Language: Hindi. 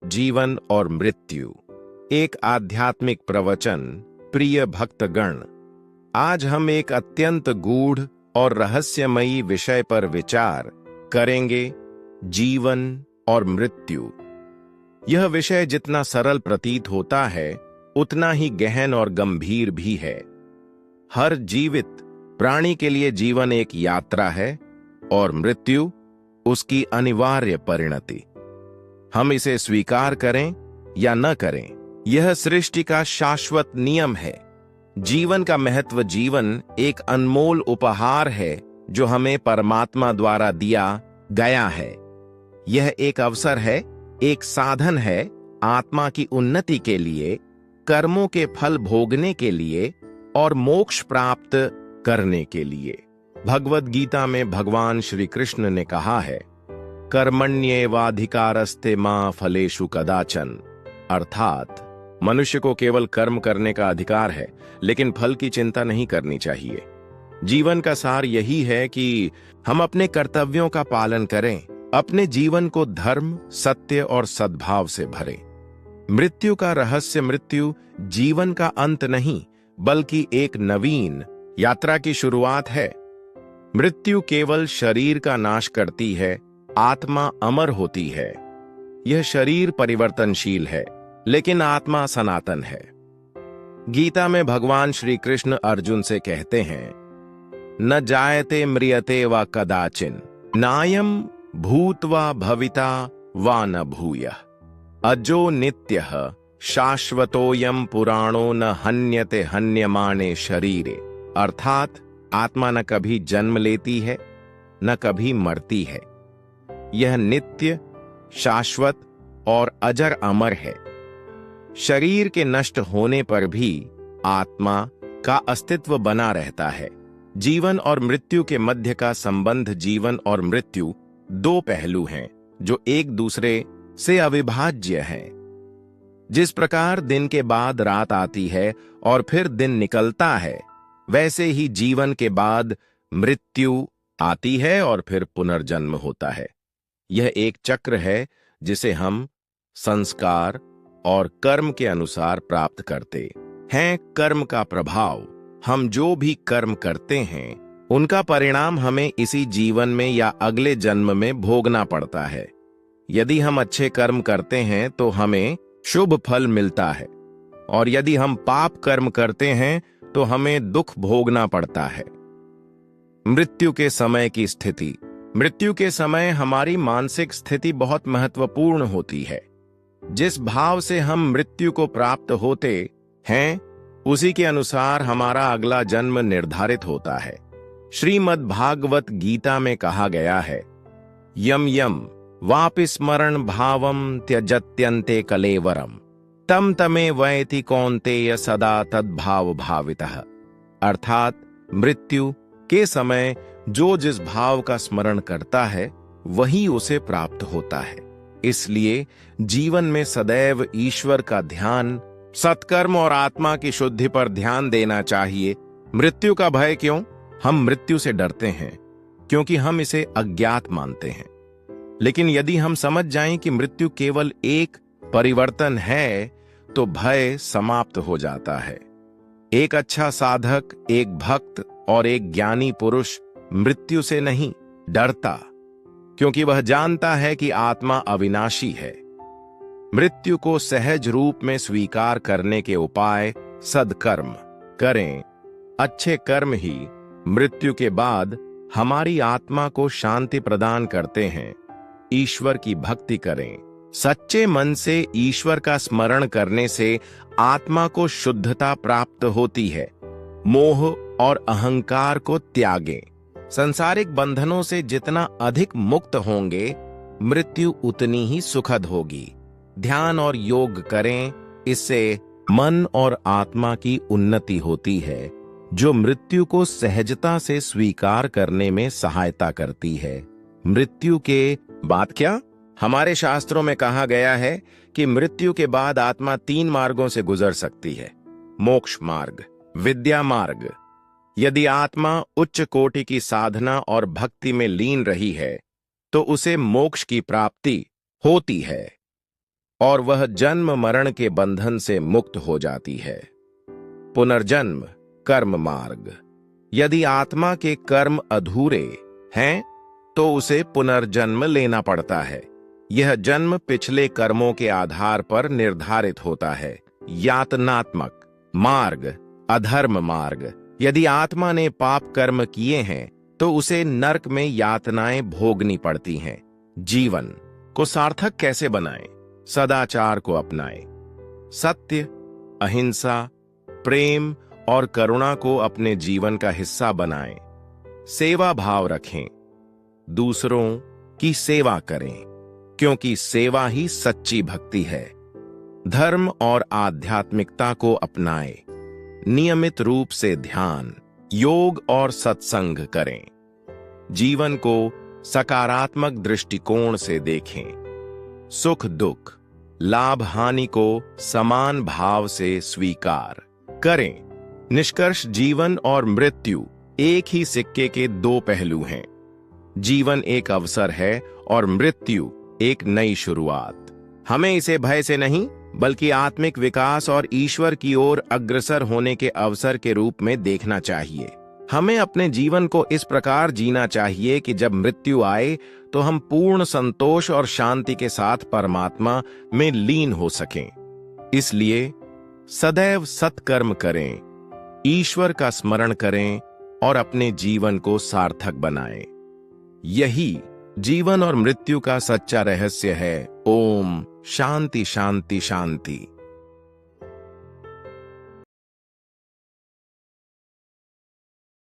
जीवन और मृत्यु। एक आध्यात्मिक प्रवचन। प्रिय भक्तगण, आज हम एक अत्यंत गूढ़ और रहस्यमयी विषय पर विचार करेंगे, जीवन और मृत्यु। यह विषय जितना सरल प्रतीत होता है, उतना ही गहन और गंभीर भी है। हर जीवित प्राणी के लिए जीवन एक यात्रा है और मृत्यु उसकी अनिवार्य परिणति। हम इसे स्वीकार करें या न करें, यह सृष्टि का शाश्वत नियम है। जीवन का महत्व, जीवन एक अनमोल उपहार है जो हमें परमात्मा द्वारा दिया गया है। यह एक अवसर है, एक साधन है आत्मा की उन्नति के लिए, कर्मों के फल भोगने के लिए और मोक्ष प्राप्त करने के लिए। भगवद गीता में भगवान श्री कृष्ण ने कहा है, कर्मण्येवाधिकारस्ते मा फलेषु कदाचन। अर्थात मनुष्य को केवल कर्म करने का अधिकार है, लेकिन फल की चिंता नहीं करनी चाहिए। जीवन का सार यही है कि हम अपने कर्तव्यों का पालन करें, अपने जीवन को धर्म, सत्य और सद्भाव से भरें। मृत्यु का रहस्य, मृत्यु जीवन का अंत नहीं, बल्कि एक नवीन यात्रा की शुरुआत है। मृत्यु केवल शरीर का नाश करती है, आत्मा अमर होती है। यह शरीर परिवर्तनशील है, लेकिन आत्मा सनातन है। गीता में भगवान श्री कृष्ण अर्जुन से कहते हैं, न जायते म्रियते व कदाचिन, नायम भूत्वा भविता वा न भूयः, अजो नित्यः शाश्वतोयम पुराणो न हन्यते हन्यमाने शरीरे। अर्थात आत्मा न कभी जन्म लेती है, न कभी मरती है। यह नित्य, शाश्वत और अजर अमर है। शरीर के नष्ट होने पर भी आत्मा का अस्तित्व बना रहता है। जीवन और मृत्यु के मध्य का संबंध, जीवन और मृत्यु दो पहलू हैं जो एक दूसरे से अविभाज्य हैं। जिस प्रकार दिन के बाद रात आती है और फिर दिन निकलता है, वैसे ही जीवन के बाद मृत्यु आती है और फिर पुनर्जन्म होता है। यह एक चक्र है जिसे हम संस्कार और कर्म के अनुसार प्राप्त करते हैं। कर्म का प्रभाव, हम जो भी कर्म करते हैं उनका परिणाम हमें इसी जीवन में या अगले जन्म में भोगना पड़ता है। यदि हम अच्छे कर्म करते हैं तो हमें शुभ फल मिलता है, और यदि हम पाप कर्म करते हैं तो हमें दुख भोगना पड़ता है। मृत्यु के समय की स्थिति, मृत्यु के समय हमारी मानसिक स्थिति बहुत महत्वपूर्ण होती है। जिस भाव से हम मृत्यु को प्राप्त होते हैं, उसी के अनुसार हमारा अगला जन्म निर्धारित होता है। श्रीमद् भागवत गीता में कहा गया है, यम यम वापि स्मरण भावम त्यजत्यन्ते कलेवरम, तम तमे वैति कौन्तेय सदा तद्भाव भावितः। अर्थात मृत्यु के समय जो जिस भाव का स्मरण करता है, वही उसे प्राप्त होता है। इसलिए जीवन में सदैव ईश्वर का ध्यान, सत्कर्म और आत्मा की शुद्धि पर ध्यान देना चाहिए। मृत्यु का भय क्यों? हम मृत्यु से डरते हैं क्योंकि हम इसे अज्ञात मानते हैं। लेकिन यदि हम समझ जाएं कि मृत्यु केवल एक परिवर्तन है, तो भय समाप्त हो जाता है। एक अच्छा साधक, एक भक्त और एक ज्ञानी पुरुष मृत्यु से नहीं डरता, क्योंकि वह जानता है कि आत्मा अविनाशी है। मृत्यु को सहज रूप में स्वीकार करने के उपाय, सद्कर्म करें। अच्छे कर्म ही मृत्यु के बाद हमारी आत्मा को शांति प्रदान करते हैं। ईश्वर की भक्ति करें। सच्चे मन से ईश्वर का स्मरण करने से आत्मा को शुद्धता प्राप्त होती है। मोह और अहंकार को त्यागें। सांसारिक बंधनों से जितना अधिक मुक्त होंगे, मृत्यु उतनी ही सुखद होगी। ध्यान और योग करें, इससे मन और आत्मा की उन्नति होती है, जो मृत्यु को सहजता से स्वीकार करने में सहायता करती है। मृत्यु के बाद क्या? हमारे शास्त्रों में कहा गया है कि मृत्यु के बाद आत्मा 3 मार्गों से गुजर सकती है। मोक्ष मार्ग, विद्या मार्ग। यदि आत्मा उच्च कोटि की साधना और भक्ति में लीन रही है, तो उसे मोक्ष की प्राप्ति होती है। और वह जन्म मरण के बंधन से मुक्त हो जाती है। पुनर्जन्म कर्म मार्ग। यदि आत्मा के कर्म अधूरे हैं तो उसे पुनर्जन्म लेना पड़ता है। यह जन्म पिछले कर्मों के आधार पर निर्धारित होता है। यातनात्मक मार्ग, अधर्म मार्ग। यदि आत्मा ने पाप कर्म किए हैं तो उसे नरक में यातनाएं भोगनी पड़ती हैं। जीवन को सार्थक कैसे बनाएं? सदाचार को अपनाएं। सत्य, अहिंसा, प्रेम और करुणा को अपने जीवन का हिस्सा बनाएं। सेवा भाव रखें, दूसरों की सेवा करें, क्योंकि सेवा ही सच्ची भक्ति है। धर्म और आध्यात्मिकता को अपनाएं। नियमित रूप से ध्यान, योग और सत्संग करें। जीवन को सकारात्मक दृष्टिकोण से देखें। सुख दुख, लाभ हानि को समान भाव से स्वीकार करें। निष्कर्ष, जीवन और मृत्यु एक ही सिक्के के दो पहलू हैं। जीवन एक अवसर है और मृत्यु एक नई शुरुआत। हमें इसे भय से नहीं बल्कि आत्मिक विकास और ईश्वर की ओर अग्रसर होने के अवसर के रूप में देखना चाहिए। हमें अपने जीवन को इस प्रकार जीना चाहिए कि जब मृत्यु आए तो हम पूर्ण संतोष और शांति के साथ परमात्मा में लीन हो सकें। इसलिए सदैव सत्कर्म करें, ईश्वर का स्मरण करें और अपने जीवन को सार्थक बनाएं। यही जीवन और मृत्यु का सच्चा रहस्य है। ओम शांति शांति शांति।